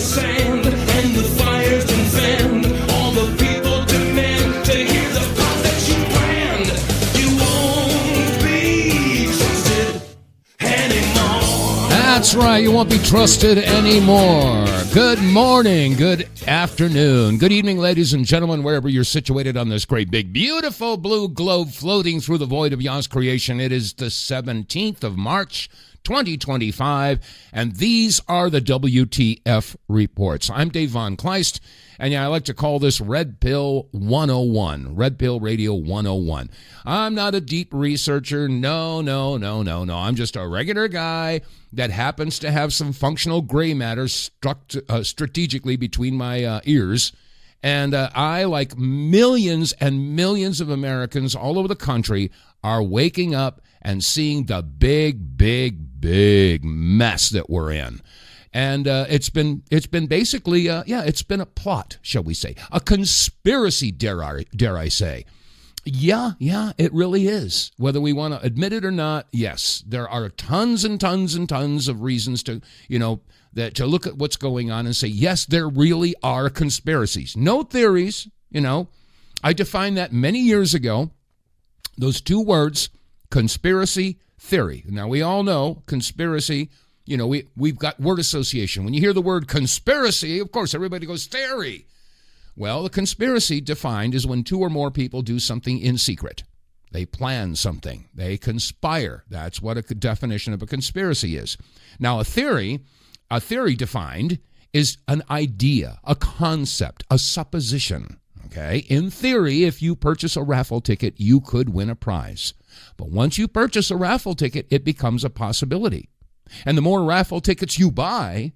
sand, and the fire's been fanned. All the people demand to hear the part that you planned. You won't be trusted anymore. That's right, you won't be trusted anymore. Good morning, good afternoon, good evening, ladies and gentlemen, wherever you're situated on this great, big, beautiful blue globe floating through the void of Yah's creation. It is the 17th of March, 2025, and these are the WTF reports. I'm vonKleist, and I like to call this Red Pill 101, Red Pill Radio 101. I'm not a deep researcher. No. I'm just a regular guy that happens to have some functional gray matter stuck strategically between my ears. And I, like millions and millions of Americans all over the country, are waking up and seeing the big mess that we're in. And it's been basically, it's been a plot, shall we say, a conspiracy, dare I say. Yeah, it really is. Whether we want to admit it or not, yes, there are tons and tons and tons of reasons to, to look at what's going on and say, yes, there really are conspiracies. No theories, I defined that many years ago, those two words, conspiracy, theory. Now, we all know conspiracy, we've got word association. When you hear the word conspiracy, of course, everybody goes theory. Well, the conspiracy defined is when two or more people do something in secret. They plan something. They conspire. That's what a definition of a conspiracy is. Now, a theory defined is an idea, a concept, a supposition. Okay? In theory, if you purchase a raffle ticket, you could win a prize. But once you purchase a raffle ticket, it becomes a possibility. And the more raffle tickets you buy,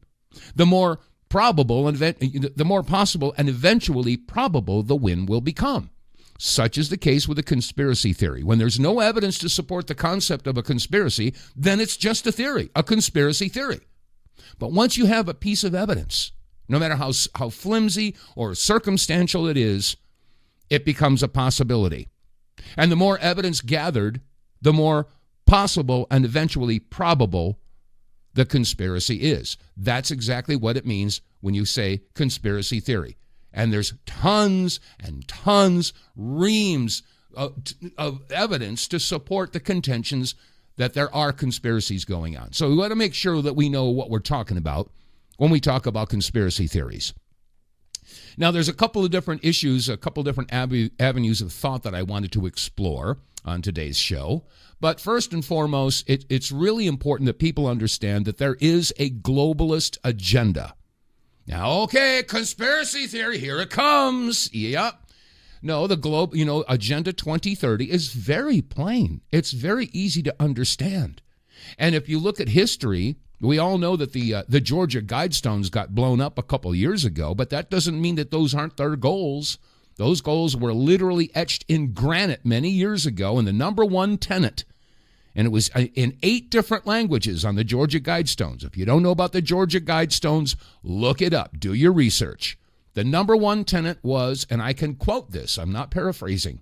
the more possible and eventually probable the win will become. Such is the case with a conspiracy theory. When there's no evidence to support the concept of a conspiracy, then it's just a theory, a conspiracy theory. But once you have a piece of evidence, no matter how flimsy or circumstantial it is, it becomes a possibility. And the more evidence gathered, the more possible and eventually probable the conspiracy is. That's exactly what it means when you say conspiracy theory. And there's tons and tons, reams of evidence to support the contentions that there are conspiracies going on. So we want to make sure that we know what we're talking about when we talk about conspiracy theories. Now, there's a couple of different issues, a couple of different avenues of thought that I wanted to explore on today's show. But first and foremost, it's really important that people understand that there is a globalist agenda. Now, okay, conspiracy theory, here it comes. Yep. No, the Agenda 2030 is very plain. It's very easy to understand. And if you look at history, we all know that the Georgia Guidestones got blown up a couple years ago, but that doesn't mean that those aren't their goals. Those goals were literally etched in granite many years ago, and the number one tenet, and it was in 8 different languages on the Georgia Guidestones. If you don't know about the Georgia Guidestones, look it up. Do your research. The number one tenet was, and I can quote this, I'm not paraphrasing,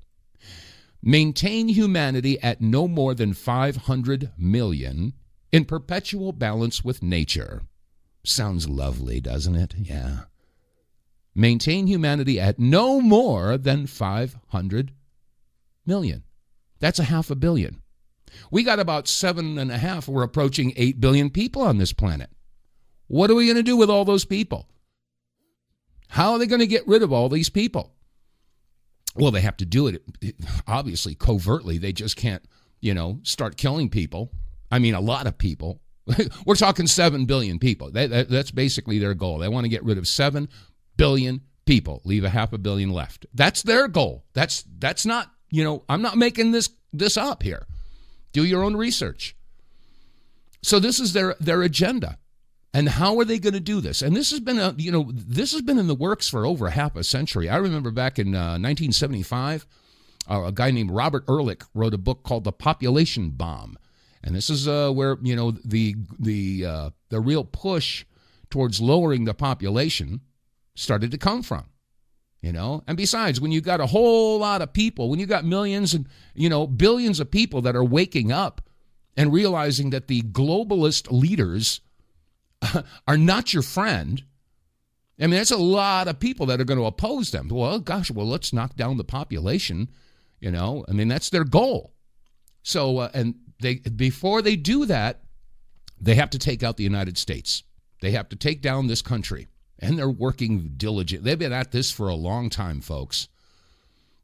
maintain humanity at no more than 500 million in perpetual balance with nature. Sounds lovely, doesn't it? Yeah. Maintain humanity at no more than 500 million. That's a half a billion. We got about 7.5. We're approaching 8 billion people on this planet. What are we going to do with all those people? How are they going to get rid of all these people? Well, they have to do it, obviously, covertly. They just can't, start killing people. I mean, a lot of people. We're talking 7 billion people. That's basically their goal. They want to get rid of 7 billion people, leave a half a billion left. That's their goal. That's not, I'm not making this up here. Do your own research. So this is their agenda. And how are they going to do this? And this has been in the works for over half a century. I remember back in 1975, a guy named Robert Ehrlich wrote a book called The Population Bomb. And this is where, the real push towards lowering the population started to come from. And besides, when you got a whole lot of people, when you got millions and, billions of people that are waking up and realizing that the globalist leaders are not your friend, I mean, there's a lot of people that are going to oppose them. Well, gosh, let's knock down the population, I mean, that's their goal. So, and before they do that, they have to take out the United States. They have to take down this country, and they're working diligently. They've been at this for a long time, folks.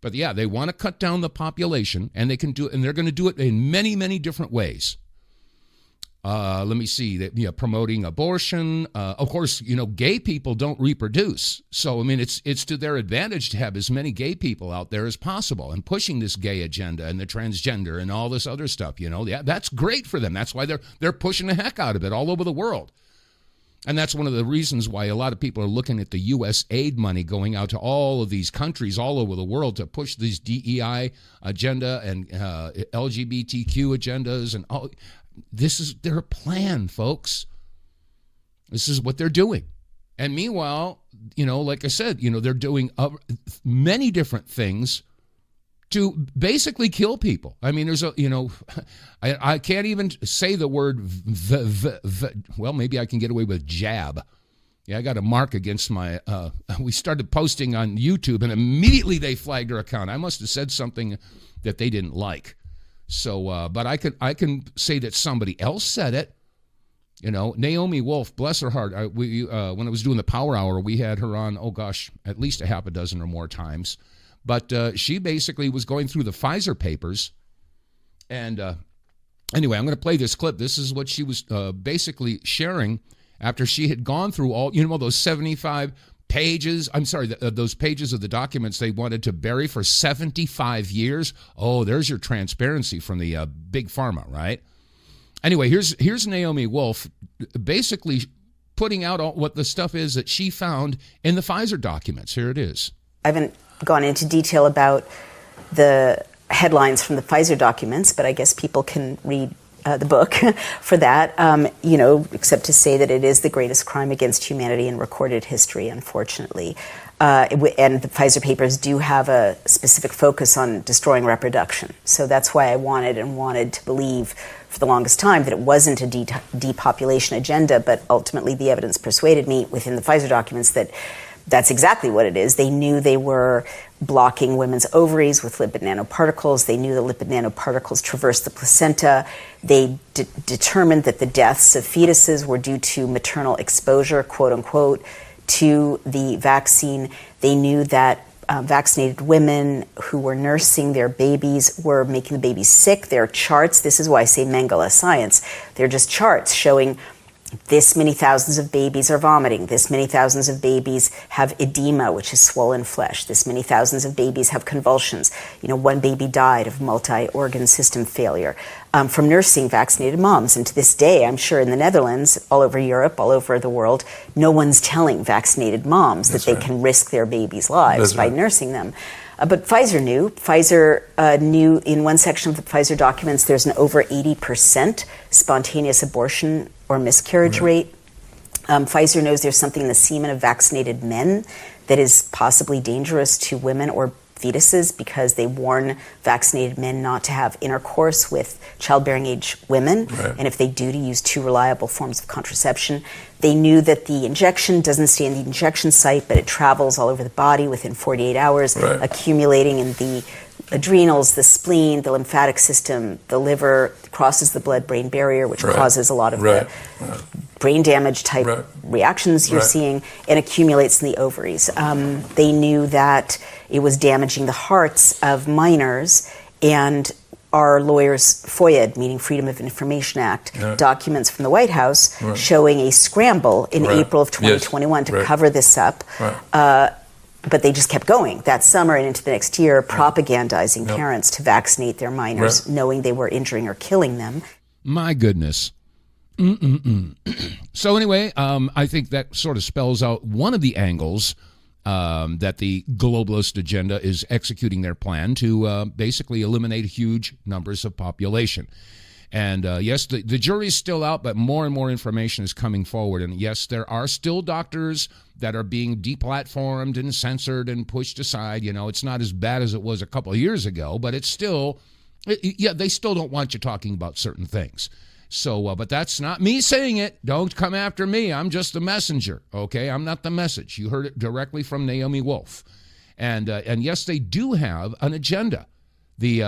But yeah, they want to cut down the population, and they can do it, and they're going to do it in many, many different ways. Let me see. Promoting abortion. Of course, gay people don't reproduce. So, I mean, it's to their advantage to have as many gay people out there as possible and pushing this gay agenda and the transgender and all this other stuff, Yeah, that's great for them. That's why they're pushing the heck out of it all over the world. And that's one of the reasons why a lot of people are looking at the U.S. aid money going out to all of these countries all over the world to push these DEI agenda and LGBTQ agendas and all. This is their plan, folks. This is what they're doing. And meanwhile, like I said, they're doing many different things to basically kill people. I mean, there's I can't even say the word, well, maybe I can get away with jab. Yeah, I got a mark against my, we started posting on YouTube and immediately they flagged our account. I must have said something that they didn't like. So, but I can say that somebody else said it. Naomi Wolf, bless her heart. When I was doing the Power Hour, we had her on, at least a half a dozen or more times. But she basically was going through the Pfizer papers. And anyway, I'm going to play this clip. This is what she was basically sharing after she had gone through all, those 75 pages, those pages of the documents they wanted to bury for 75 years. Oh, there's your transparency from the big pharma, right? Anyway, here's Naomi Wolf basically putting out what the stuff is that she found in the Pfizer documents. Here it is. I haven't gone into detail about the headlines from the Pfizer documents, but I guess people can read the book for that, except to say that it is the greatest crime against humanity in recorded history, unfortunately. And the Pfizer papers do have a specific focus on destroying reproduction. So that's why I wanted to believe for the longest time that it wasn't a depopulation agenda, but ultimately the evidence persuaded me within the Pfizer documents that that's exactly what it is. They knew they were blocking women's ovaries with lipid nanoparticles. They knew the lipid nanoparticles traversed the placenta. They determined that the deaths of fetuses were due to maternal exposure, quote unquote, to the vaccine. They knew that vaccinated women who were nursing their babies were making the babies sick. There are charts. This is why I say Mengele science. They're just charts showing this many thousands of babies are vomiting. This many thousands of babies have edema, which is swollen flesh. This many thousands of babies have convulsions. One baby died of multi-organ system failure from nursing vaccinated moms. And to this day, I'm sure in the Netherlands, all over Europe, all over the world, no one's telling vaccinated moms that they can risk their babies' lives by nursing them. But Pfizer knew. Pfizer knew in one section of the Pfizer documents there's an over 80% spontaneous abortion or miscarriage rate. Pfizer knows there's something in the semen of vaccinated men that is possibly dangerous to women or fetuses because they warn vaccinated men not to have intercourse with childbearing age women, and if they do, to use 2 reliable forms of contraception. They knew that the injection doesn't stay in the injection site, but it travels all over the body within 48 hours, accumulating in the adrenals, the spleen, the lymphatic system, the liver, crosses the blood-brain barrier, which causes a lot of the brain damage type reactions you're seeing, and accumulates in the ovaries. They knew that it was damaging the hearts of minors, and our lawyers' FOIA, meaning Freedom of Information Act, documents from the White House showing a scramble in April of 2021 to cover this up. But they just kept going that summer and into the next year, propagandizing parents to vaccinate their minors, knowing they were injuring or killing them. My goodness. So anyway, I think that sort of spells out one of the angles that the globalist agenda is executing their plan to basically eliminate huge numbers of population. And yes, the jury's still out, but more and more information is coming forward. And yes, there are still doctors that are being deplatformed and censored and pushed aside. It's not as bad as it was a couple of years ago, but it's still, they still don't want you talking about certain things. So, but that's not me saying it. Don't come after me. I'm just the messenger, okay? I'm not the message. You heard it directly from Naomi Wolf. And yes, they do have an agenda. The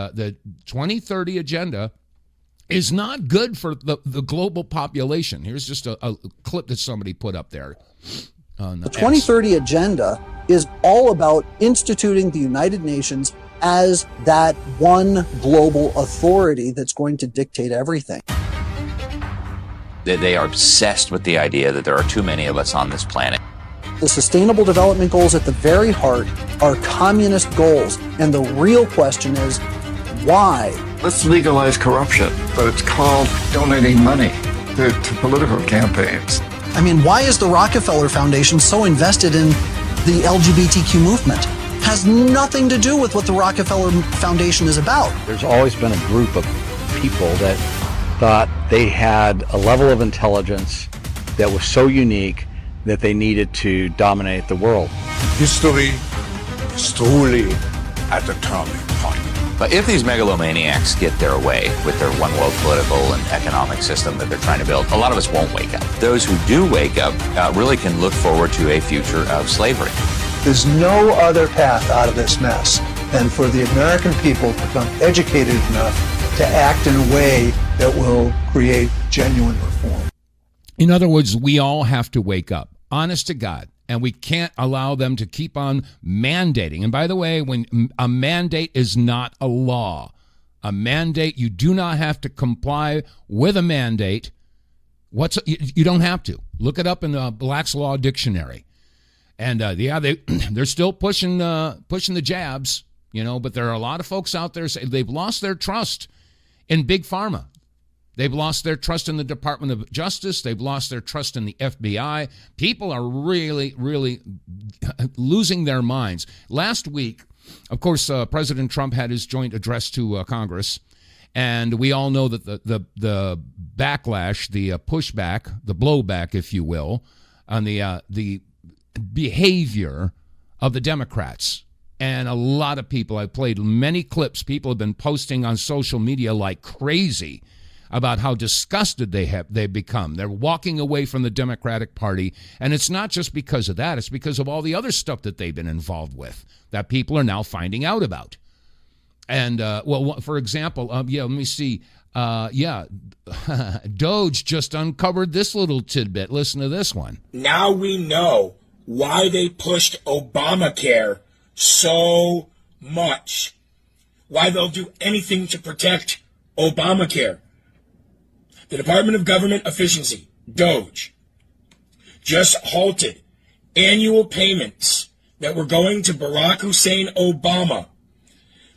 2030 agenda is not good for the global population. Here's just a clip that somebody put up there. The 2030 agenda is all about instituting the United Nations as that one global authority that's going to dictate everything. They are obsessed with the idea that there are too many of us on this planet. The Sustainable Development Goals at the very heart are communist goals. And the real question is, why? Let's legalize corruption, but it's called donating money to political campaigns. I mean, why is the Rockefeller Foundation so invested in the LGBTQ movement? Has nothing to do with what the Rockefeller Foundation is about. There's always been a group of people that thought they had a level of intelligence that was so unique that they needed to dominate the world. History is truly at a turning point. But if these megalomaniacs get their way with their one world political and economic system that they're trying to build, a lot of us won't wake up. Those who do wake up really can look forward to a future of slavery. There's no other path out of this mess than for the American people to become educated enough to act in a way that will create genuine reform. In other words, we all have to wake up, honest to God, and we can't allow them to keep on mandating. And by the way, when a mandate is not a law, a mandate, you do not have to comply with a mandate. You don't have to. Look it up in the Black's Law Dictionary. And they're still pushing the jabs, but there are a lot of folks out there saying they've lost their trust in Big Pharma. They've lost their trust in the Department of Justice. They've lost their trust in the FBI. People are really, really losing their minds. Last week, of course, President Trump had his joint address to Congress, and we all know that the backlash, the pushback, the blowback, if you will, on the behavior of the Democrats. And a lot of people, I've played many clips, people have been posting on social media like crazy about how disgusted they've become. They're walking away from the Democratic Party, and it's not just because of that. It's because of all the other stuff that they've been involved with that people are now finding out about. And, for example, let me see. Doge just uncovered this little tidbit. Listen to this one. Now we know why they pushed Obamacare so much. Why they'll do anything to protect Obamacare. The Department of Government Efficiency, DOGE, just halted annual payments that were going to Barack Hussein Obama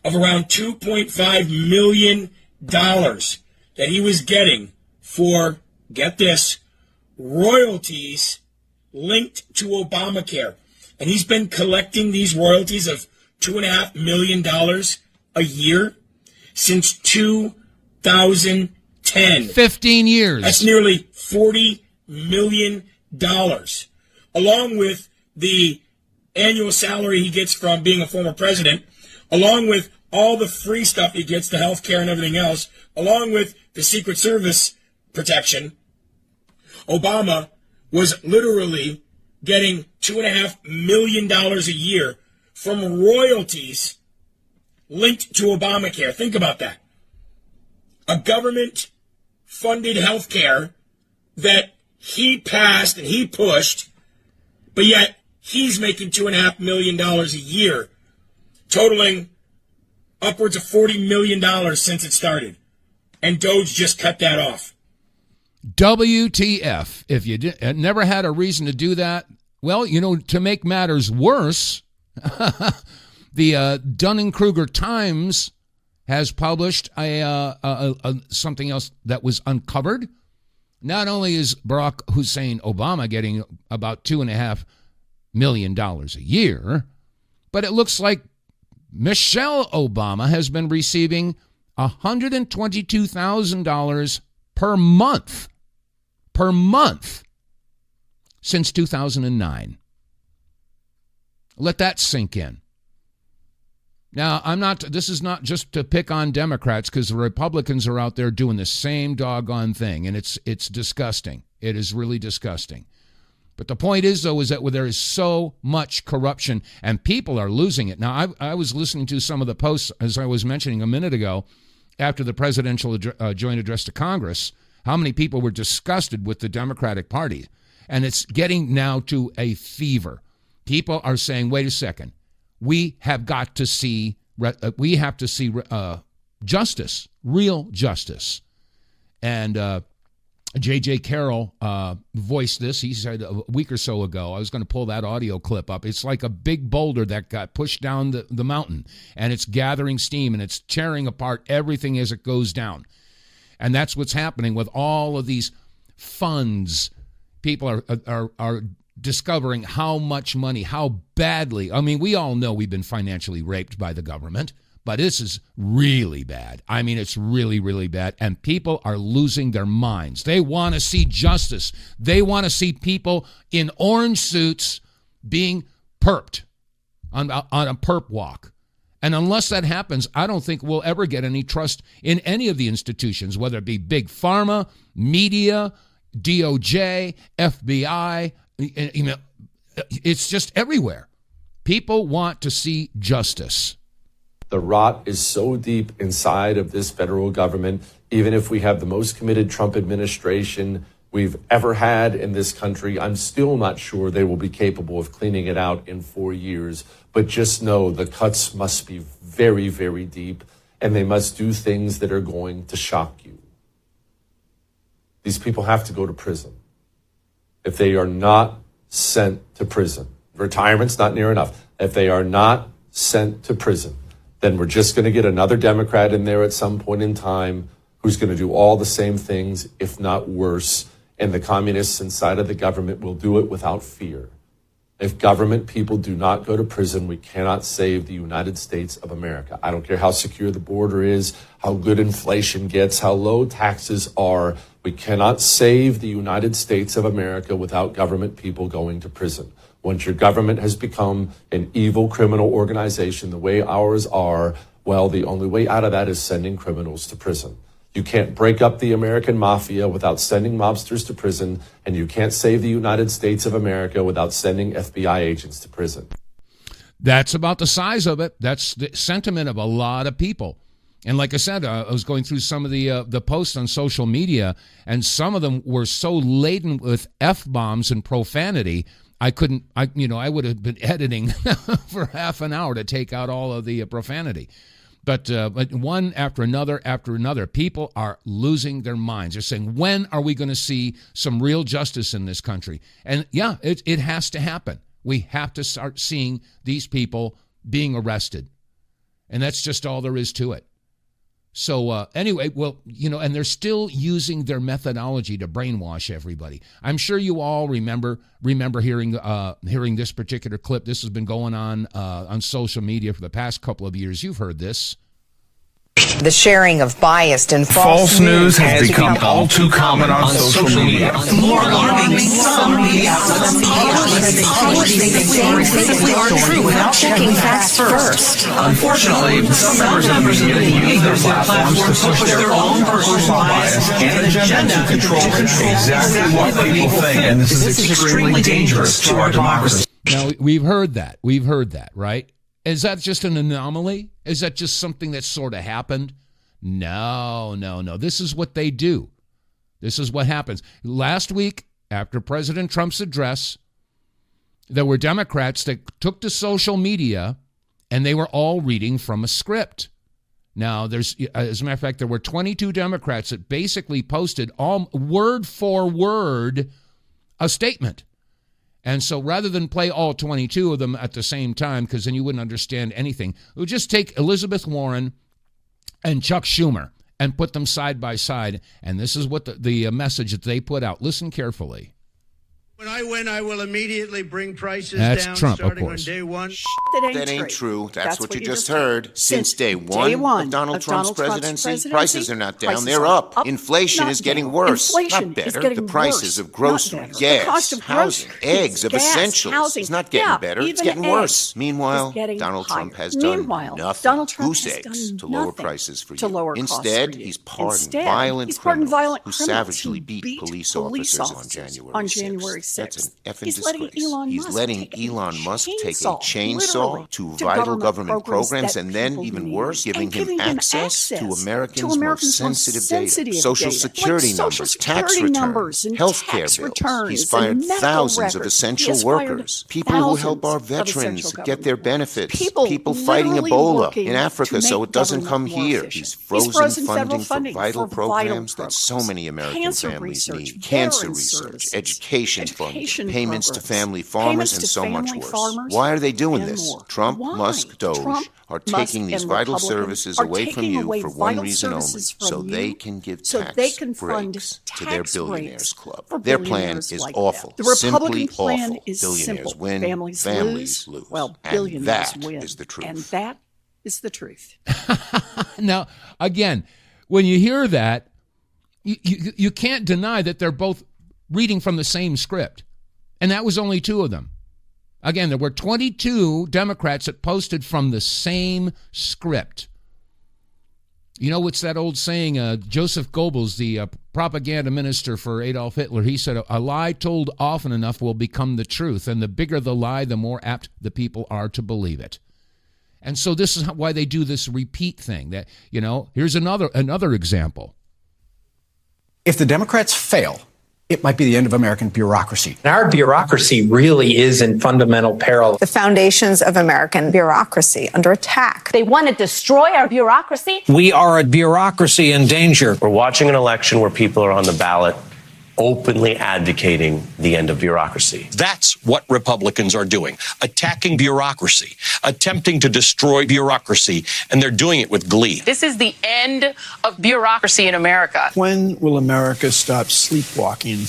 of around $2.5 million that he was getting for, get this, royalties linked to Obamacare. And he's been collecting these royalties of $2.5 million a year since 2010. 15 years. That's nearly $40 million, along with the annual salary he gets from being a former president, along with all the free stuff he gets, the health care and everything else, along with the Secret Service protection. Obama was literally getting $2.5 million a year from royalties linked to Obamacare. Think about that. A government-funded health care that he passed and he pushed, but yet he's making $2.5 million a year, totaling upwards of $40 million since it started. And Doge just cut that off. WTF. If you never had a reason to do that, well, to make matters worse, the Dunning-Kruger Times has published something else that was uncovered. Not only is Barack Hussein Obama getting about $2.5 million a year, but it looks like Michelle Obama has been receiving $122,000 per month since 2009. Let that sink in. Now, this is not just to pick on Democrats, because the Republicans are out there doing the same doggone thing, and it's disgusting. It is really disgusting. But the point is, though, is that there is so much corruption, and people are losing it. Now, I was listening to some of the posts, as I was mentioning a minute ago, after the presidential joint address to Congress, how many people were disgusted with the Democratic Party. And it's getting now to a fever. People are saying, wait a second. We have got to see, justice, real justice. And J.J. Carroll voiced this. He said a week or so ago, I was going to pull that audio clip up. It's like a big boulder that got pushed down the mountain, and it's gathering steam, and it's tearing apart everything as it goes down. And that's what's happening with all of these funds. People are discovering how much money, how badly. I mean, we all know we've been financially raped by the government, but this is really bad. I mean, it's really, really bad. And people are losing their minds. They want to see justice. They want to see people in orange suits being perped on a perp walk. And unless that happens, I don't think we'll ever get any trust in any of the institutions, whether it be big pharma, media, DOJ, FBI. You know, it's just everywhere. People want to see justice. The rot is so deep inside of this federal government, even if we have the most committed Trump administration we've ever had in this country, I'm still not sure they will be capable of cleaning it out in 4 years. But just know the cuts must be very, very deep, and they must do things that are going to shock you. These people have to go to prison. If they are not sent to prison, retirement's not near enough. If they are not sent to prison, then we're just going to get another Democrat in there at some point in time who's going to do all the same things, if not worse. And the communists inside of the government will do it without fear. If government people do not go to prison, we cannot save the United States of America. I don't care how secure the border is, how good inflation gets, how low taxes are. We cannot save the United States of America without government people going to prison. Once your government has become an evil criminal organization the way ours are, well, the only way out of that is sending criminals to prison. You can't break up the American mafia without sending mobsters to prison, and you can't save the United States of America without sending FBI agents to prison. That's about the size of it. That's the sentiment of a lot of people. And like I said, I was going through some of the posts on social media, and some of them were so laden with F-bombs and profanity, I would have been editing for half an hour to take out all of the profanity. But one after another, people are losing their minds. They're saying, when are we going to see some real justice in this country? And yeah, it has to happen. We have to start seeing these people being arrested. And that's just all there is to it. So anyway, well, and they're still using their methodology to brainwash everybody. I'm sure you all remember hearing this particular clip. This has been going on social media for the past couple of years. You've heard this. The sharing of biased and false news has become all too common on social media. More alarming, some media outlets publish they are true without checking facts first. Unfortunately, some members of the media use their platforms to push their own personal bias and agenda to control exactly what people think, and this is extremely dangerous to our democracy. Now, we've heard that, right? Is that just an anomaly? Is that just something that sort of happened? No. This is what they do. This is what happens. Last week, after President Trump's address, there were Democrats that took to social media, and they were all reading from a script. Now, as a matter of fact, there were 22 Democrats that basically posted all word for word a statement. And so rather than play all 22 of them at the same time, because then you wouldn't understand anything, we'll just take Elizabeth Warren and Chuck Schumer and put them side by side. And this is what the message that they put out. Listen carefully. When I win, I will immediately bring prices That's down Trump, of starting on course. day one. That ain't true. That's what you just heard. Since day one of Donald Trump's presidency, prices are not down, they're up. Inflation is getting worse, not better. The prices of groceries, gas, housing, eggs, of essentials, it's not getting better, it's getting worse. Meanwhile, Donald Trump has done nothing. Goose eggs to lower prices for you. Instead, he's pardoned violent criminals who savagely beat police officers on January 6th. That's an effing disgrace. He's letting Elon Musk take a chainsaw to vital government programs, and then, even worse, giving him access to Americans' most sensitive data. Social Security numbers, tax returns, health care bills. He's fired thousands of essential workers, people who help our veterans get their benefits, people fighting Ebola in Africa so it doesn't come here. He's frozen funding for vital programs that so many American families need. Cancer research, education funding, payments to family farmers, and so much worse. Why are they doing this? Trump, Musk, Doge are taking these vital services away from you for one reason only, so they can give tax breaks to their billionaires club. Their plan is awful, simply awful. Billionaires win, families lose. Well, billionaires win. Is the truth. And that is the truth. Now, again, when you hear that, you can't deny that they're both reading from the same script. And that was only two of them. Again, there were 22 Democrats that posted from the same script. You know, what's that old saying? Joseph Goebbels, the propaganda minister for Adolf Hitler, he said, a lie told often enough will become the truth. And the bigger the lie, the more apt the people are to believe it. And so this is why they do this repeat thing. That, you know, here's another example. If the Democrats fail, it might be the end of American bureaucracy. Our bureaucracy really is in fundamental peril. The foundations of American bureaucracy under attack. They want to destroy our bureaucracy. We are a bureaucracy in danger. We're watching an election where people are on the ballot openly advocating the end of bureaucracy. That's what Republicans are doing, attacking bureaucracy, attempting to destroy bureaucracy, and they're doing it with glee. This is the end of bureaucracy in America. When will America stop sleepwalking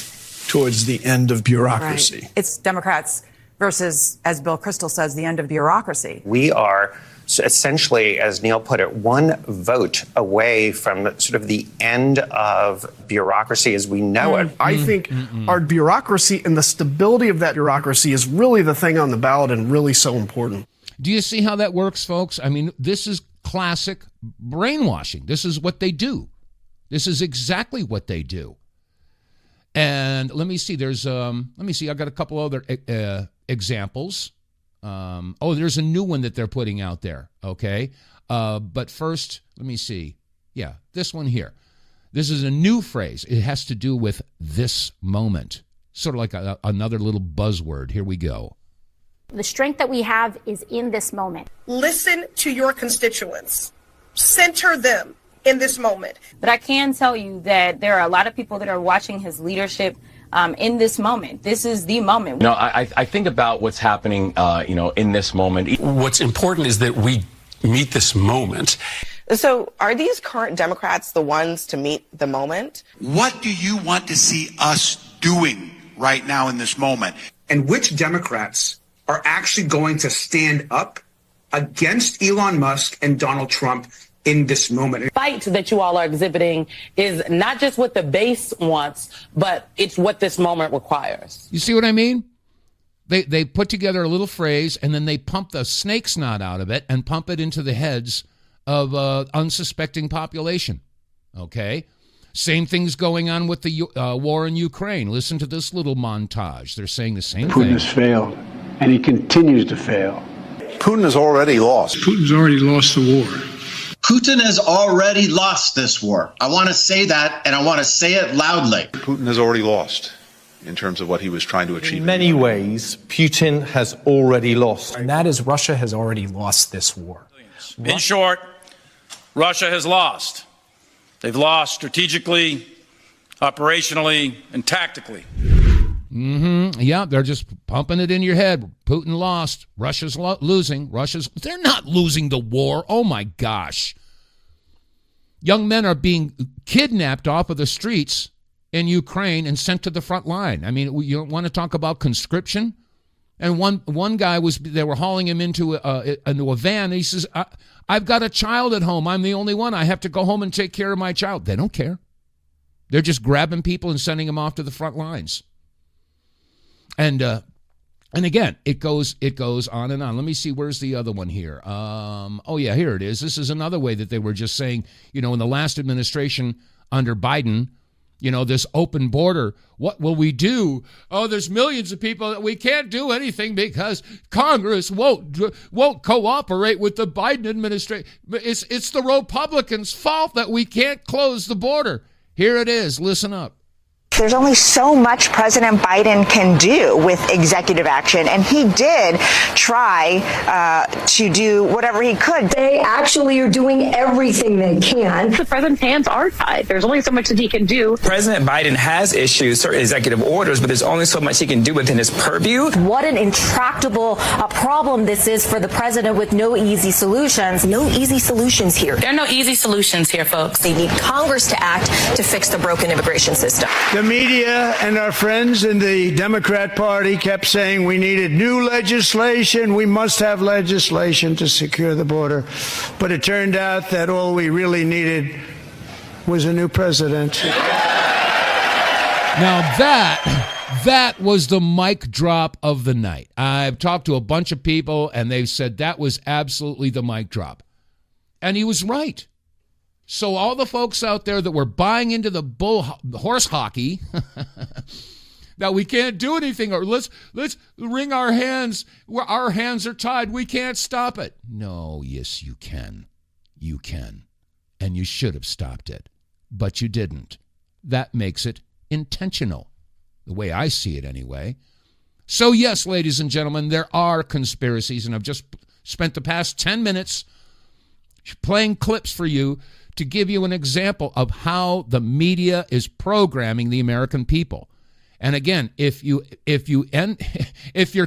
towards the end of bureaucracy? Right. It's Democrats versus, as Bill Kristol says, the end of bureaucracy. We are essentially, as Neil put it, one vote away from sort of the end of bureaucracy as we know it. I think our bureaucracy and the stability of that bureaucracy is really the thing on the ballot and really so important. Do you see how that works, folks? I mean, this is classic brainwashing. This is what they do. This is exactly what they do. And let me see. I got a couple other examples. There's a new one that they're putting out there, okay? But first, let me see. Yeah, this one here. This is a new phrase. It has to do with this moment. Sort of like another little buzzword. Here we go. The strength that we have is in this moment. Listen to your constituents. Center them in this moment. But I can tell you that there are a lot of people that are watching his leadership in this moment. This is the moment. No, I think about what's happening, in this moment. What's important is that we meet this moment. So are these current Democrats the ones to meet the moment? What do you want to see us doing right now in this moment? And which Democrats are actually going to stand up against Elon Musk and Donald Trump in this moment? The fight that you all are exhibiting is not just what the base wants, but it's what this moment requires. You see what I mean? They put together a little phrase, and then they pump the snake snot out of it and pump it into the heads of unsuspecting population. Okay? Same thing's going on with the war in Ukraine. Listen to this little montage. They're saying the same thing. Putin has failed, and he continues to fail. Putin has already lost. Putin's already lost the war. Putin has already lost this war. I want to say that, and I want to say it loudly. Putin has already lost in terms of what he was trying to achieve. In many ways, Putin has already lost. And that is Russia has already lost this war. In short, Russia has lost. They've lost strategically, operationally, and tactically. Yeah, they're just pumping it in your head. Putin lost. Russia's losing. They're not losing the war. Oh, my gosh. Young men are being kidnapped off of the streets in Ukraine and sent to the front line. I mean, you don't want to talk about conscription? And one guy they were hauling him into a van, and he says, I've got a child at home. I'm the only one. I have to go home and take care of my child. They don't care. They're just grabbing people and sending them off to the front lines. And again, it goes on and on. Let me see, where's the other one here? Oh yeah, here it is. This is another way that they were just saying, in the last administration under Biden, this open border, what will we do? Oh, there's millions of people that we can't do anything because Congress won't cooperate with the Biden administration. It's the Republicans' fault that we can't close the border. Here it is. Listen up. There's only so much President Biden can do with executive action, and he did try to do whatever he could. They actually are doing everything they can. The president's hands are tied. There's only so much that he can do. President Biden has issued certain executive orders, but there's only so much he can do within his purview. What an intractable problem this is for the president with no easy solutions. No easy solutions here. There are no easy solutions here, folks. They need Congress to act to fix the broken immigration system. The media and our friends in the Democrat Party kept saying we needed new legislation. We must have legislation to secure the border. But it turned out that all we really needed was a new president. Now that was the mic drop of the night. I've talked to a bunch of people, and they've said that was absolutely the mic drop. And he was right. So all the folks out there that were buying into the horse hockey, that we can't do anything, or let's wring our hands, our hands are tied, we can't stop it. No, yes, you can. You can. And you should have stopped it. But you didn't. That makes it intentional, the way I see it anyway. So yes, ladies and gentlemen, there are conspiracies, and I've just spent the past 10 minutes playing clips for you to give you an example of how the media is programming the American people. And again, if you're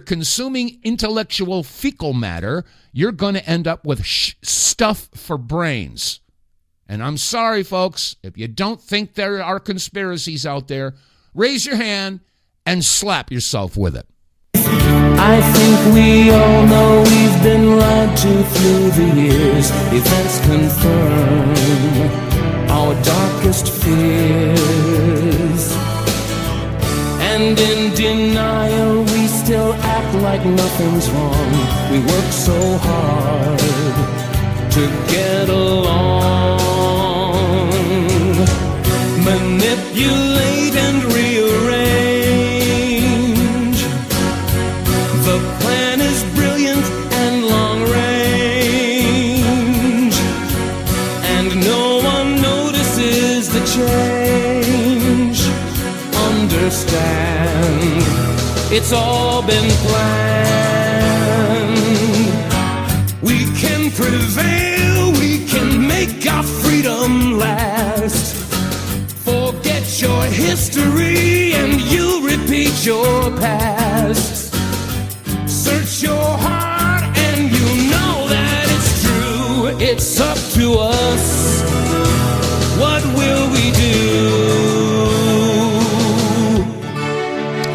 consuming intellectual fecal matter, you're going to end up with stuff for brains. And I'm sorry, folks, if you don't think there are conspiracies out there, raise your hand and slap yourself with it. I think we all know we've been lied to through the years. Events confirm our darkest fears. And in denial we still act like nothing's wrong. We work so hard to get along. Manipulate and rearrange. The plan is brilliant and long range, and no one notices the change. Understand, it's all been planned. We can prevail, we can make our freedom last. Forget your history and you'll repeat your past. Search your heart and you know that it's true. It's up to us. What will we do?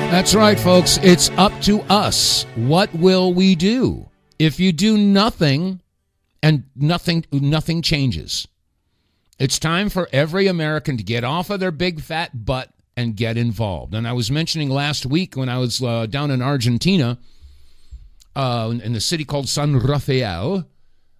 That's right, folks. It's up to us. What will we do? If you do nothing, and nothing changes. It's time for every American to get off of their big fat butt and get involved. And I was mentioning last week when I was down in Argentina, in the city called San Rafael,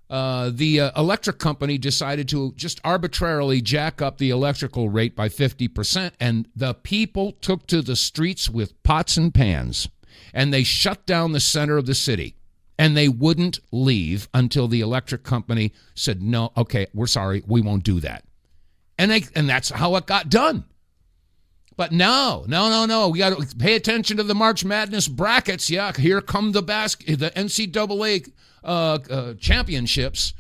the electric company decided to just arbitrarily jack up the electrical rate by 50%, and the people took to the streets with pots and pans, and they shut down the center of the city, and they wouldn't leave until the electric company said, no, okay, we're sorry, we won't do that. And that's how it got done. But no. We got to pay attention to the March Madness brackets. Yeah, here come the NCAA championships.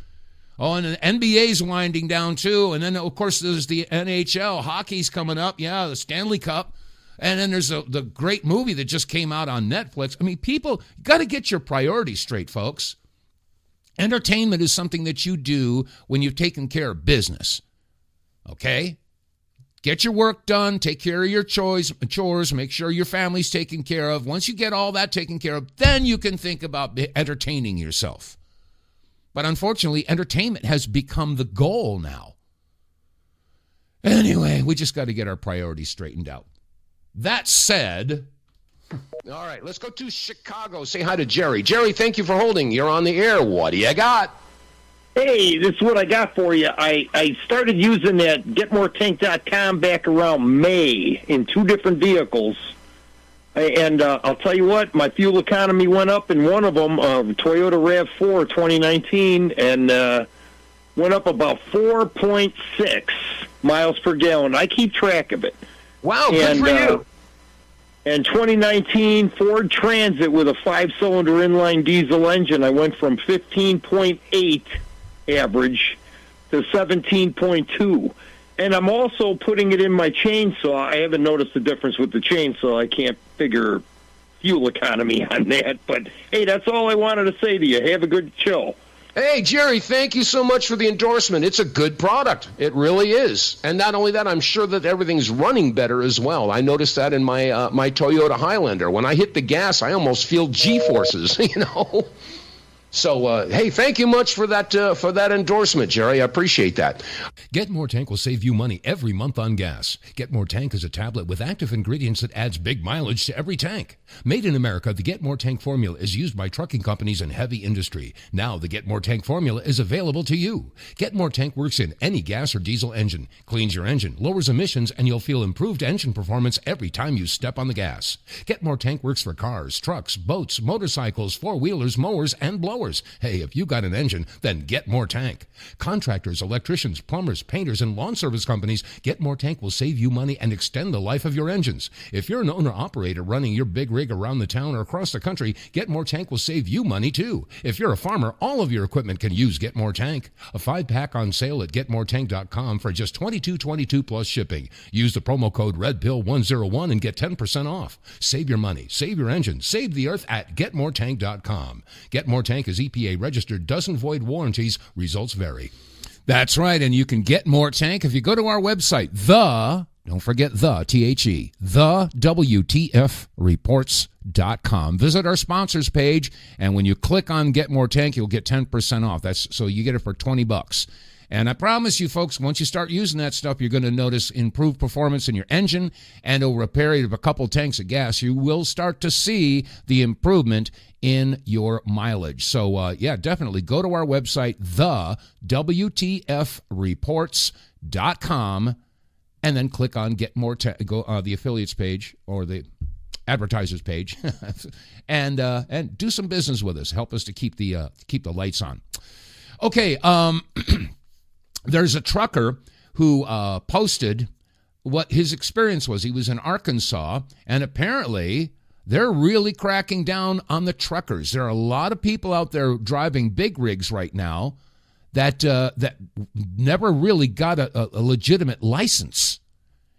Oh, and the NBA's winding down too. And then, of course, there's the NHL. Hockey's coming up. Yeah, the Stanley Cup. And then there's the great movie that just came out on Netflix. I mean, people, you got to get your priorities straight, folks. Entertainment is something that you do when you've taken care of business. Okay? Get your work done, take care of your chores, make sure your family's taken care of. Once you get all that taken care of, then you can think about entertaining yourself. But unfortunately, entertainment has become the goal now. Anyway, we just got to get our priorities straightened out. That said... All right, let's go to Chicago. Say hi to Jerry. Jerry, thank you for holding. You're on the air. What do you got? Hey, this is what I got for you. I started using that GetMoreTank.com back around May in 2 different vehicles. And I'll tell you what, my fuel economy went up in one of them, Toyota RAV4 2019, and went up about 4.6 miles per gallon. I keep track of it. Wow, good for you. And 2019 Ford Transit with a 5-cylinder inline diesel engine, I went from 15.8 average to 17.2. And I'm also putting it in my chainsaw. I haven't noticed the difference with the chainsaw. I can't figure fuel economy on that. But, hey, that's all I wanted to say to you. Have a good show. Hey, Jerry, thank you so much for the endorsement. It's a good product. It really is. And not only that, I'm sure that everything's running better as well. I noticed that in my my Toyota Highlander. When I hit the gas, I almost feel G-forces, So, hey, thank you much for that endorsement, Jerry. I appreciate that. Get More Tank will save you money every month on gas. Get More Tank is a tablet with active ingredients that adds big mileage to every tank. Made in America, the Get More Tank formula is used by trucking companies and heavy industry. Now, the Get More Tank formula is available to you. Get More Tank works in any gas or diesel engine, cleans your engine, lowers emissions, and you'll feel improved engine performance every time you step on the gas. Get More Tank works for cars, trucks, boats, motorcycles, four-wheelers, mowers, and blowers. Hey, if you got an engine, then Get More Tank. Contractors, electricians, plumbers, painters, and lawn service companies, Get More Tank will save you money and extend the life of your engines. If you're an owner-operator running your big rig around the town or across the country, Get More Tank will save you money too. If you're a farmer, all of your equipment can use Get More Tank. A 5-pack on sale at GetMoreTank.com for just $22.22 plus shipping. Use the promo code REDPILL101 and get 10% off. Save your money, save your engine, save the earth at GetMoreTank.com. Get More Tank is EPA registered, doesn't void warranties, results vary. That's right, and you can get More Tank if you go to our website, don't forget TheWTFreports.com. Visit our sponsors page, and when you click on Get More Tank, you'll get 10% off. So you get it for $20. And I promise you, folks, once you start using that stuff, you're going to notice improved performance in your engine, and over a period of a couple tanks of gas, you will start to see the improvement in your mileage. So, yeah, definitely go to our website, TheWTFreports.com, and then click on Get More Tank, the affiliates page or the advertisers page, and do some business with us. Help us to keep the lights on. Okay, there's a trucker who posted what his experience was. He was in Arkansas, and apparently they're really cracking down on the truckers. There are a lot of people out there driving big rigs right now that never really got a legitimate license,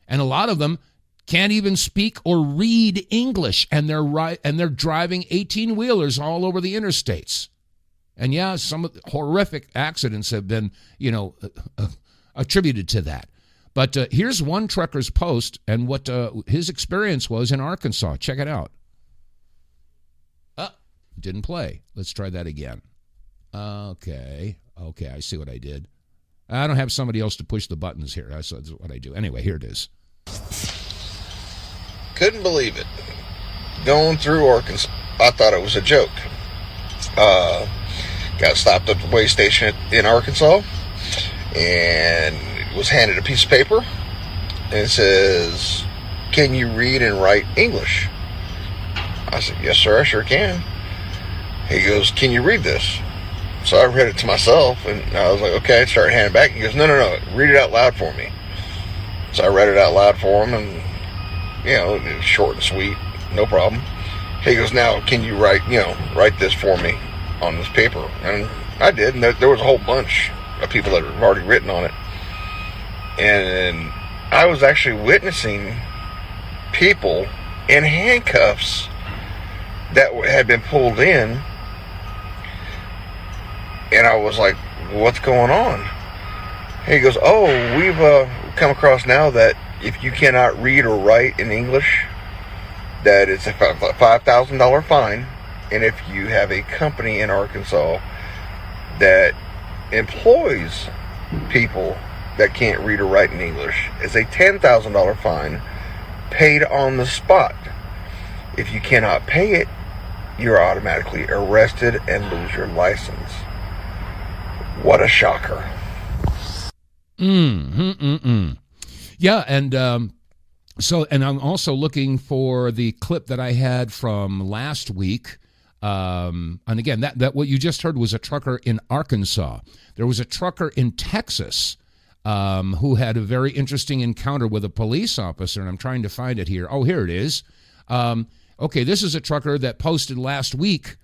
and a lot of them can't even speak or read English, and they're driving 18-wheelers all over the interstates. And yeah, some of the horrific accidents have been, attributed to that. But here's one trucker's post and what his experience was in Arkansas. Check it out. Didn't play. Let's try that again. Okay, I see what I did. I don't have somebody else to push the buttons here. That's what I do. Anyway, here it is. Couldn't believe it. Going through Arkansas, I thought it was a joke. Got stopped at the weigh station in Arkansas and was handed a piece of paper, and it says, "Can you read and write English?" I said, "Yes, sir, I sure can." He goes, "Can you read this?" So I read it to myself, and I was like, okay. I started handing it back. He goes, no, read it out loud for me. So I read it out loud for him, and, it's short and sweet, no problem. He goes, now, can you write this for me on this paper? And I did, and there was a whole bunch of people that had already written on it. And I was actually witnessing people in handcuffs that had been pulled in, and I was like, what's going on? He goes, we've come across now that if you cannot read or write in English, that it's a $5,000 fine. And if you have a company in Arkansas that employs people that can't read or write in English, it's a $10,000 fine paid on the spot. If you cannot pay it, you're automatically arrested and lose your license. What a shocker. Yeah, and and I'm also looking for the clip that I had from last week. And again, that what you just heard was a trucker in Arkansas. There was a trucker in Texas who had a very interesting encounter with a police officer, and I'm trying to find it here. Oh, here it is. Okay, this is a trucker that posted last week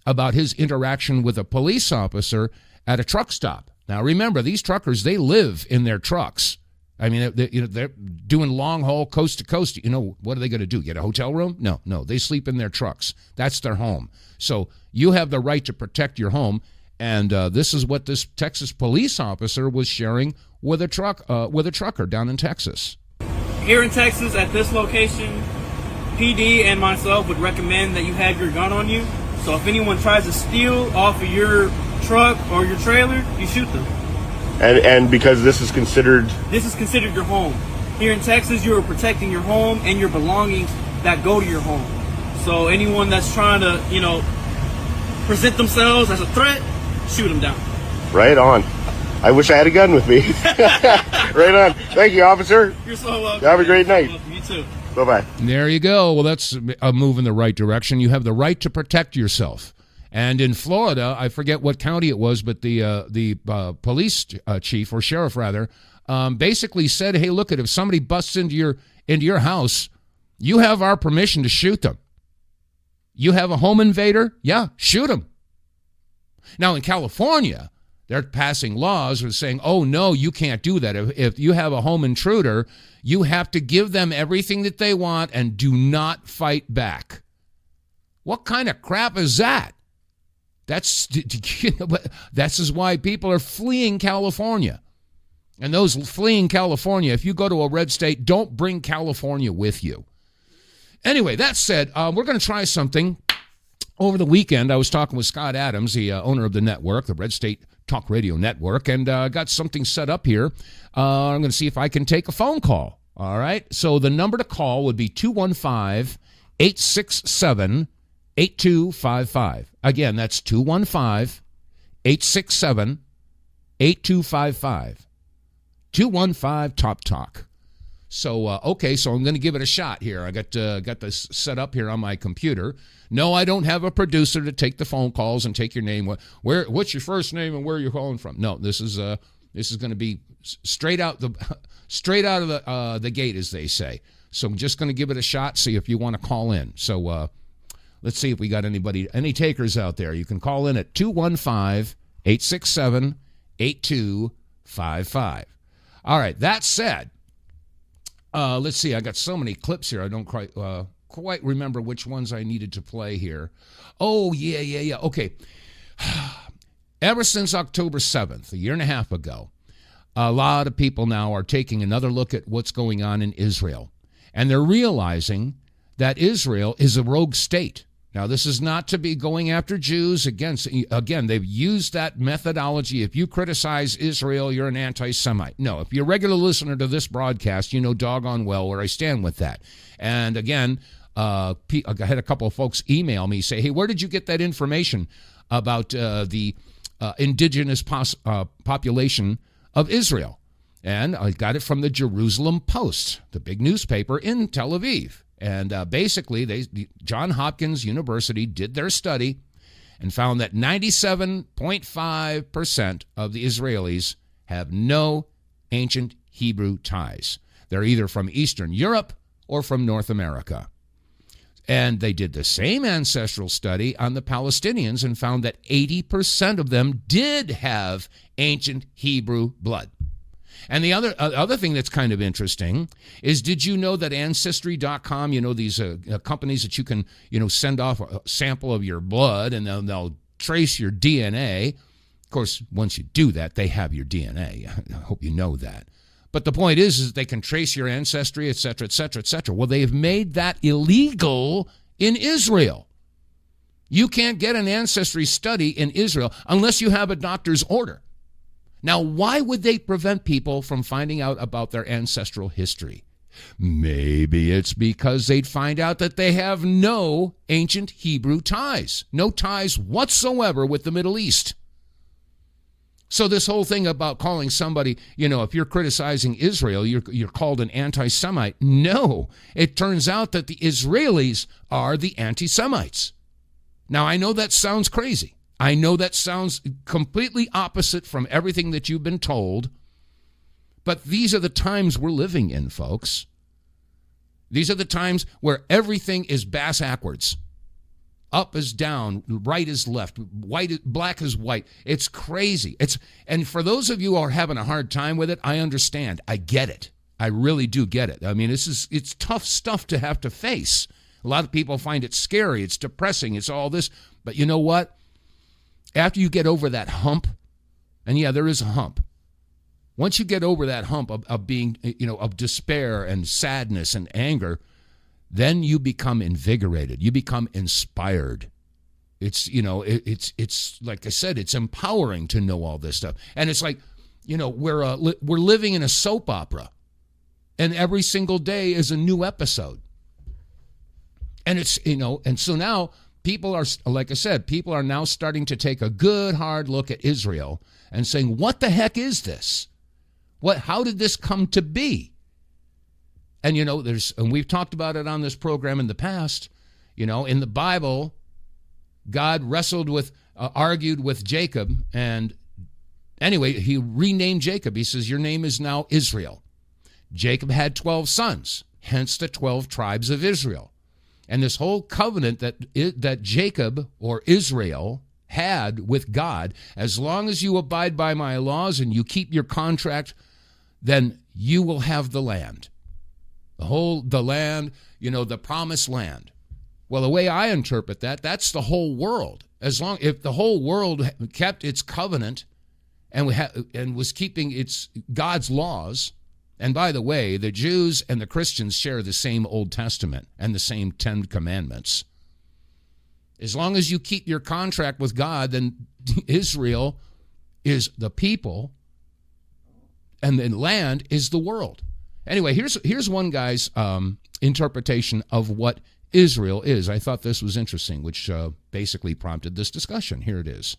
about his interaction with a police officer at a truck stop. Now, remember, these truckers, they live in their trucks. I mean, they're doing long haul, coast to coast. What are they going to do? Get a hotel room? No. They sleep in their trucks. That's their home. So you have the right to protect your home. And this is what this Texas police officer was sharing with a trucker down in Texas. Here in Texas, at this location, PD and myself would recommend that you have your gun on you. So if anyone tries to steal off of your truck or your trailer, you shoot them. And because this is considered your home. Here in Texas, you are protecting your home and your belongings that go to your home. So anyone that's trying to, present themselves as a threat, shoot them down. Right on. I wish I had a gun with me. Right on. Thank you, officer. You're so welcome. Have a great night. You too. Bye-bye. There you go. Well, that's a move in the right direction. You have the right to protect yourself. And in Florida, I forget what county it was, but the police chief, or sheriff rather, basically said, "Hey, look, if somebody busts into your house, you have our permission to shoot them. You have a home invader, yeah, shoot them." Now in California, they're passing laws or saying, "Oh no, you can't do that. If you have a home intruder, you have to give them everything that they want and do not fight back." What kind of crap is that? This is why people are fleeing California. And those fleeing California, if you go to a red state, don't bring California with you. Anyway, that said, we're going to try something. Over the weekend, I was talking with Scott Adams, the owner of the network, the Red State Talk Radio Network, and got something set up here. I'm going to see if I can take a phone call. All right? So the number to call would be 215-867-8255. Again, that's 215-867-8255. 215 Top Talk. So, okay, so I'm going to give it a shot here. I got this set up here on my computer. No, I don't have a producer to take the phone calls and take your name. What's your first name and where you're calling from? No, this is going to be straight out of the gate, as they say. So I'm just going to give it a shot, see if you want to call in. So let's see if we got any takers out there. You can call in at 215-867-8255. All right, that said, let's see. I got so many clips here. I don't quite remember which ones I needed to play here. Oh, yeah. Okay. Ever since October 7th, a year and a half ago, a lot of people now are taking another look at what's going on in Israel. And they're realizing that Israel is a rogue state. Now, this is not to be going after Jews. Again, they've used that methodology. If you criticize Israel, you're an anti-Semite. No, if you're a regular listener to this broadcast, you know doggone well where I stand with that. And again, I had a couple of folks email me, say, "Hey, where did you get that information about the indigenous population of Israel?" And I got it from the Jerusalem Post, the big newspaper in Tel Aviv. And basically, Johns Hopkins University did their study and found that 97.5% of the Israelis have no ancient Hebrew ties. They're either from Eastern Europe or from North America. And they did the same ancestral study on the Palestinians and found that 80% of them did have ancient Hebrew blood. And the other thing that's kind of interesting is, did you know that Ancestry.com, these companies that you can, send off a sample of your blood and they'll trace your DNA. Of course, once you do that, they have your DNA. I hope you know that. But the point is they can trace your ancestry, et cetera, et cetera, et cetera. Well, they've made that illegal in Israel. You can't get an ancestry study in Israel unless you have a doctor's order. Now, why would they prevent people from finding out about their ancestral history? Maybe it's because they'd find out that they have no ancient Hebrew ties, no ties whatsoever with the Middle East. So this whole thing about calling somebody, if you're criticizing Israel, you're called an anti-Semite. No, it turns out that the Israelis are the anti-Semites. Now, I know that sounds crazy. I know that sounds completely opposite from everything that you've been told. But these are the times we're living in, folks. These are the times where everything is bass-ackwards. Up is down, right is left, black is white. It's crazy. And for those of you who are having a hard time with it, I understand. I get it. I really do get it. I mean, it's tough stuff to have to face. A lot of people find it scary. It's depressing. It's all this. But you know what? After you get over that hump, and yeah, there is a hump. Once you get over that hump of being, of despair and sadness and anger, then you become invigorated. You become inspired. It's, it's like I said, it's empowering to know all this stuff. And it's like, we're living in a soap opera, and every single day is a new episode. And it's, and so now people are, like I said, people are now starting to take a good hard look at Israel and saying, what the heck is this? How did this come to be? And, and we've talked about it on this program in the past, in the Bible, God argued with Jacob. And anyway, he renamed Jacob. He says, your name is now Israel. Jacob had 12 sons, hence the 12 tribes of Israel. And this whole covenant that Jacob or Israel had with God, as long as you abide by my laws and you keep your contract, then you will have the land. The land, the promised land. Well, the way I interpret that, that's the whole world. If the whole world kept its covenant and was keeping its God's laws. And by the way, the Jews and the Christians share the same Old Testament and the same 10 commandments. As long as you keep your contract with God, then Israel is the people and the land is the world. Anyway, here's one guy's interpretation of what Israel is. I thought this was interesting, which basically prompted this discussion. Here it is.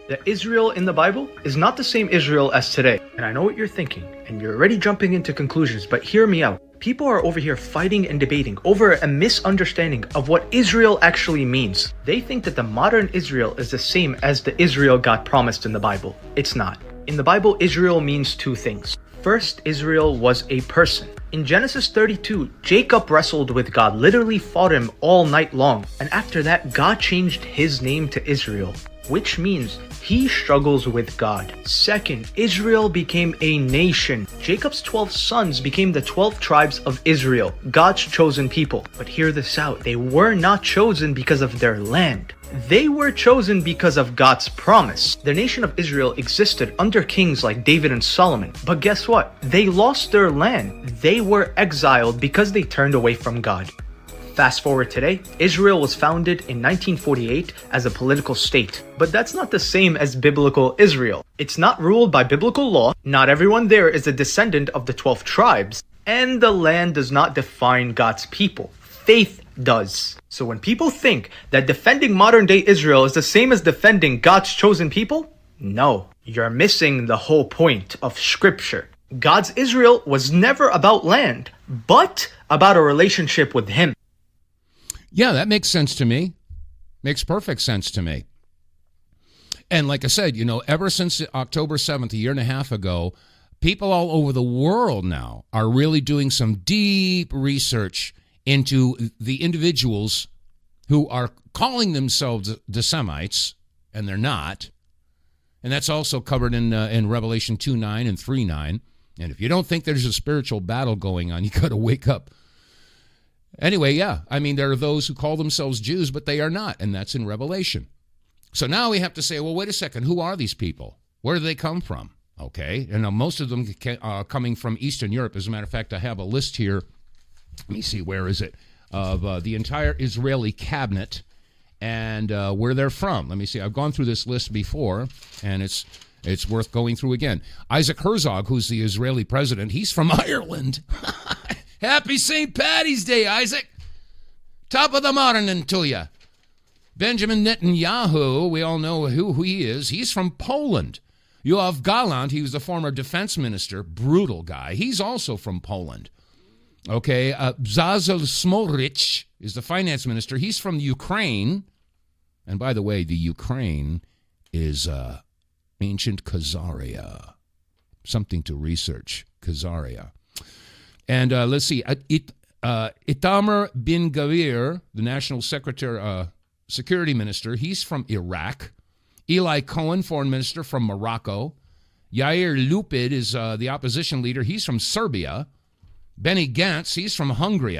The Israel in the Bible is not the same Israel as today. And I know what you're thinking, and you're already jumping into conclusions, but hear me out. People are over here fighting and debating over a misunderstanding of what Israel actually means. They think that the modern Israel is the same as the Israel God promised in the Bible. It's not. In the Bible, Israel means two things. First, Israel was a person. In Genesis 32, Jacob wrestled with God, literally fought him all night long. And after that, God changed his name to Israel, which means he struggles with God. Second, Israel became a nation. Jacob's 12 sons became the 12 tribes of Israel, God's chosen people. But hear this out, they were not chosen because of their land. They were chosen because of God's promise. The nation of Israel existed under kings like David and Solomon. But guess what? They lost their land. They were exiled because they turned away from God. Fast forward today, Israel was founded in 1948 as a political state. But that's not the same as biblical Israel. It's not ruled by biblical law. Not everyone there is a descendant of the 12 tribes. And the land does not define God's people. Faith does. So when people think that defending modern day Israel is the same as defending God's chosen people, no, you're missing the whole point of Scripture. God's Israel was never about land, but about a relationship with Him. Yeah, that makes sense to me. Makes perfect sense to me. And like I said, ever since October 7th, a year and a half ago, people all over the world now are really doing some deep research into the individuals who are calling themselves the Semites, and they're not. And that's also covered in Revelation 2:9 and 3:9. And if you don't think there's a spiritual battle going on, you got to wake up. Anyway, yeah, there are those who call themselves Jews, but they are not, and that's in Revelation. So now we have to say, well, wait a second, who are these people? Where do they come from? Okay, and most of them coming from Eastern Europe. As a matter of fact, I have a list here. Let me see, where is it? Of the entire Israeli cabinet and where they're from. Let me see. I've gone through this list before, and it's worth going through again. Isaac Herzog, who's the Israeli president, he's from Ireland. Happy St. Paddy's Day, Isaac. Top of the morning to you. Benjamin Netanyahu, we all know who he is. He's from Poland. Yoav Gallant, he was the former defense minister, brutal guy. He's also from Poland. Okay, Zazel Smotrich is the finance minister. He's from Ukraine. And by the way, the Ukraine is ancient Khazaria. Something to research, Khazaria. And let's see, Itamar bin Gavir, the national security minister, he's from Iraq. Eli Cohen, foreign minister, from Morocco. Yair Lupid is the opposition leader. He's from Serbia. Benny Gantz, he's from Hungary.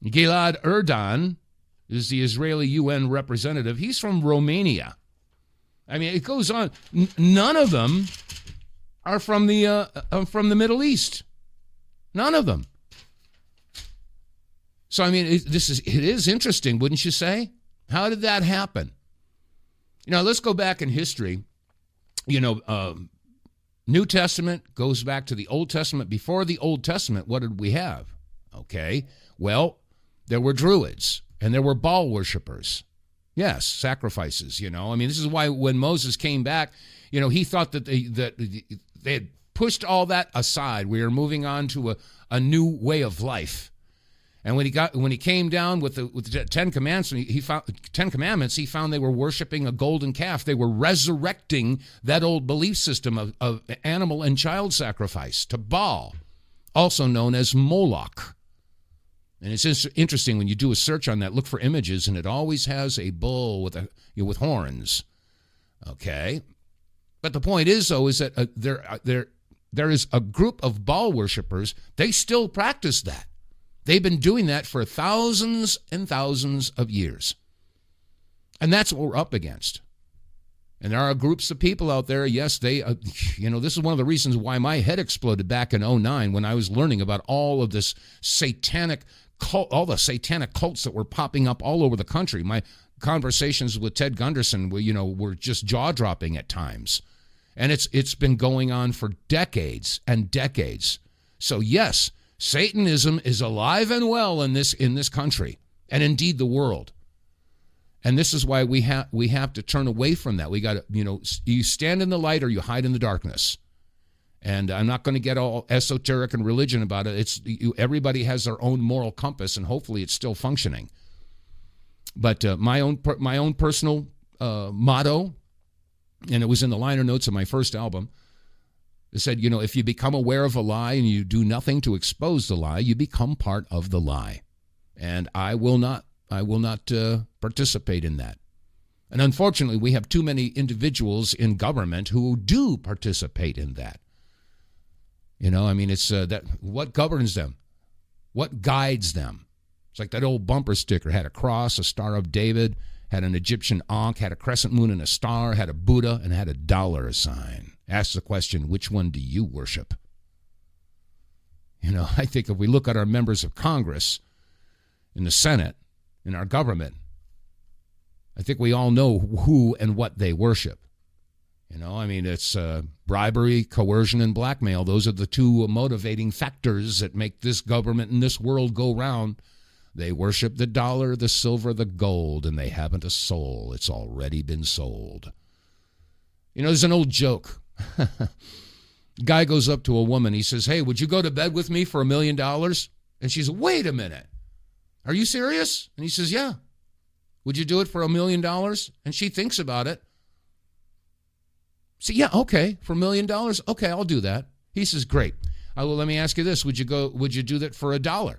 Gilad Erdogan is the Israeli UN representative. He's from Romania. I mean, it goes on. None of them are from the Middle East. None of them. So, I mean, it is interesting, wouldn't you say? How did that happen? You know, let's go back in history. You know, New Testament goes back to the Old Testament. Before the Old Testament, what did we have? Okay, well, there were Druids, and there were Baal worshipers. Yes, sacrifices, you know. I mean, this is why when Moses came back, you know, he thought that they had pushed all that aside. We are moving on to a new way of life. And when he came down with the Ten Commandments, he found they were worshiping a golden calf. They were resurrecting that old belief system of animal and child sacrifice to Baal, also known as Moloch. And it's interesting when you do a search on that. Look for images, and it always has a bull with horns. Okay, but the point is, though, is that there is a group of Baal worshipers. They still practice that. They've been doing that for thousands and thousands of years. And that's what we're up against. And there are groups of people out there, yes, they, this is one of the reasons why my head exploded back in 2009 when I was learning about all of this satanic cult, all the satanic cults that were popping up all over the country. My conversations with Ted Gunderson, were just jaw-dropping at times. And it's been going on for decades and decades. So yes, Satanism is alive and well in this country, and indeed the world. And this is why we have to turn away from that. We got to, you stand in the light or you hide in the darkness. And I'm not going to get all esoteric and religion about it. Everybody has their own moral compass, and hopefully it's still functioning. But my own personal motto, and it was in the liner notes of my first album. It said, if you become aware of a lie and you do nothing to expose the lie, you become part of the lie. And I will not participate in that. And unfortunately, we have too many individuals in government who do participate in that. It's that what governs them? What guides them? It's like that old bumper sticker had a cross, a Star of David, had an Egyptian Ankh, had a crescent moon and a star, had a Buddha, and had a dollar sign. Ask the question, which one do you worship? I think if we look at our members of Congress, in the Senate, in our government, I think we all know who and what they worship. It's bribery, coercion, and blackmail. Those are the two motivating factors that make this government and this world go round. They worship the dollar, the silver, the gold, and they haven't a soul. It's already been sold. There's an old joke. Guy goes up to a woman. He says, "Hey, would you go to bed with me for $1 million?" And she says, "Wait a minute. Are you serious?" And he says, "Yeah." "Would you do it for $1 million?" And she thinks about it. So, yeah, okay, for $1 million? Okay, I'll do that. He says, "Great. Well, let me ask you this. Would you do that for $1?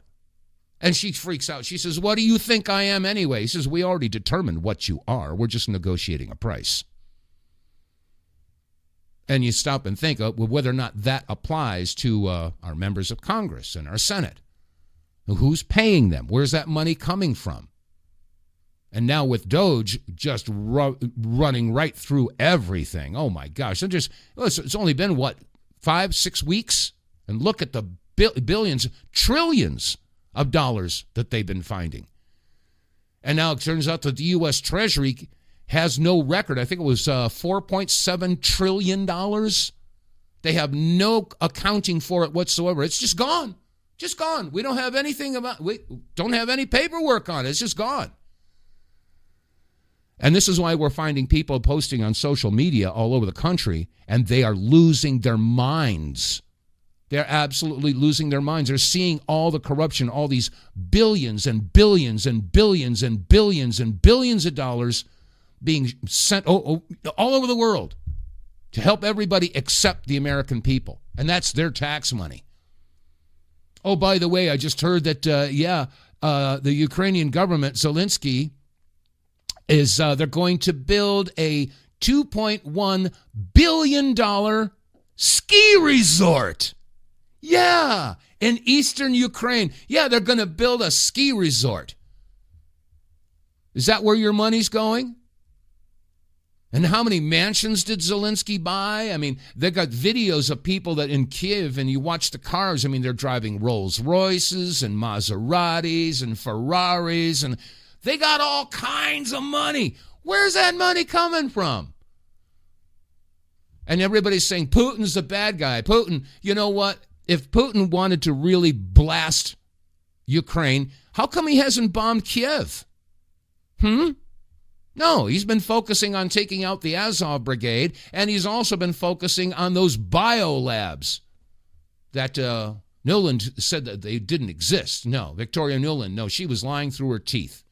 And she freaks out. She says, "What do you think I am anyway?" He says, "We already determined what you are. We're just negotiating a price." And you stop and think of whether or not that applies to our members of Congress and our Senate. Who's paying them? Where's that money coming from? And now with Doge just running right through everything. Oh, my gosh. It's only been, 5-6 weeks? And look at the billions, trillions of dollars that they've been finding. And now it turns out that the U.S. Treasury has no record. I think it was $4.7 trillion. They have no accounting for it whatsoever. It's just gone. Just gone. We don't have we don't have any paperwork on it. It's just gone. And this is why we're finding people posting on social media all over the country, and they are losing their minds. They're absolutely losing their minds. They're seeing all the corruption, all these billions and billions and billions and billions and billions of dollars being sent all over the world to help everybody except the American people. And that's their tax money. Oh, by the way, I just heard that, the Ukrainian government, Zelensky, is they're going to build a $2.1 billion ski resort. Yeah, in eastern Ukraine. Yeah, they're going to build a ski resort. Is that where your money's going? And how many mansions did Zelensky buy? I mean, they got videos of people that in Kiev, and you watch the cars. I mean, they're driving Rolls Royces and Maseratis and Ferraris, and they got all kinds of money. Where's that money coming from? And everybody's saying Putin's the bad guy. Putin, you know what? If Putin wanted to really blast Ukraine, how come he hasn't bombed Kiev? No, he's been focusing on taking out the Azov Brigade, and he's also been focusing on those biolabs that Nuland said that they didn't exist. No, Victoria Nuland, no, she was lying through her teeth.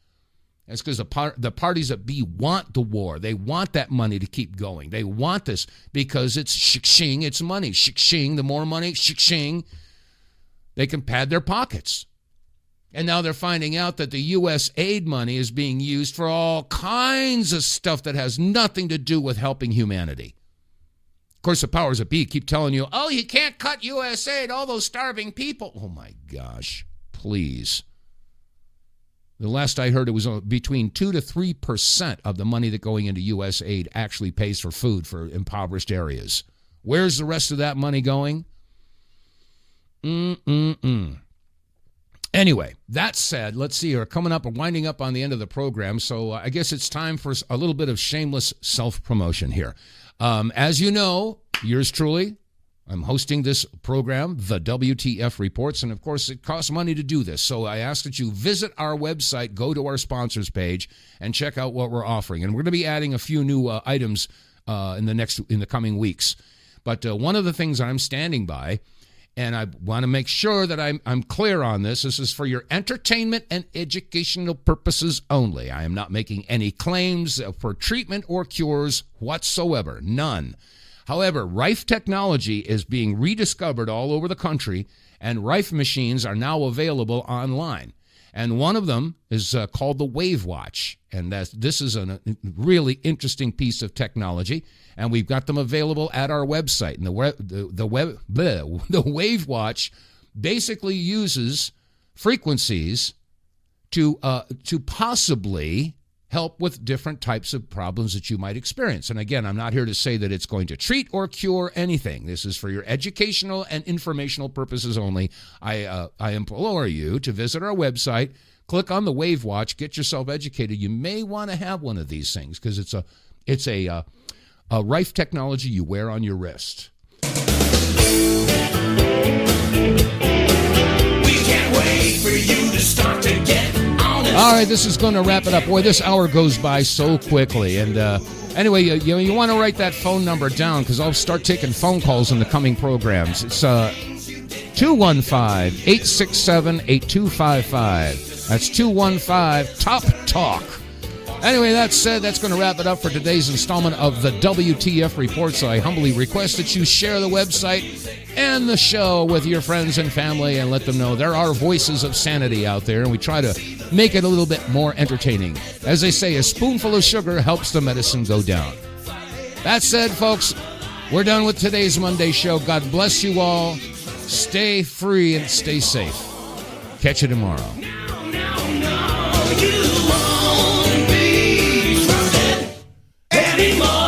That's because the parties that want the war. They want that money to keep going. They want this because it's shik-shing, it's money. Shik-shing, the more money, shik-shing, they can pad their pockets. And now they're finding out that the U.S. aid money is being used for all kinds of stuff that has nothing to do with helping humanity. Of course, the powers that be keep telling you, oh, you can't cut U.S. aid, all those starving people. Oh, my gosh, please. The last I heard, it was between 2 to 3% of the money that going into U.S. aid actually pays for food for impoverished areas. Where's the rest of that money going? Anyway, that said, let's see, we're coming up and winding up on the end of the program, so I guess it's time for a little bit of shameless self-promotion here. As you know, yours truly, I'm hosting this program, The WTF Reports, and of course it costs money to do this. So I ask that you visit our website, go to our sponsors page, and check out what we're offering. And we're going to be adding a few new items in the coming weeks. But one of the things I'm standing by, and I want to make sure that I'm clear on this. This is for your entertainment and educational purposes only. I am not making any claims for treatment or cures whatsoever. None. However, Rife technology is being rediscovered all over the country, and Rife machines are now available online. And one of them is called the Wave Watch, and this is a really interesting piece of technology, and we've got them available at our website. And the Wave Watch basically uses frequencies to possibly help with different types of problems that you might experience. And again, I'm not here to say that it's going to treat or cure anything. This is for your educational and informational purposes only. I implore you to visit our website, click on the Wave Watch, get yourself educated. You may want to have one of these things because it's a Rife technology you wear on your wrist. We can't wait for you to start to get on it. All right, this is going to wrap it up. Boy, this hour goes by so quickly. And anyway, you want to write that phone number down because I'll start taking phone calls in the coming programs. It's 215-867-8255. That's 215-TOP-TALK. Anyway, that said, that's going to wrap it up for today's installment of the WTF Reports. I humbly request that you share the website and the show with your friends and family and let them know there are voices of sanity out there, and we try to make it a little bit more entertaining. As they say, a spoonful of sugar helps the medicine go down. That said, folks, we're done with today's Monday show. God bless you all. Stay free and stay safe. Catch you tomorrow. You won't anymore.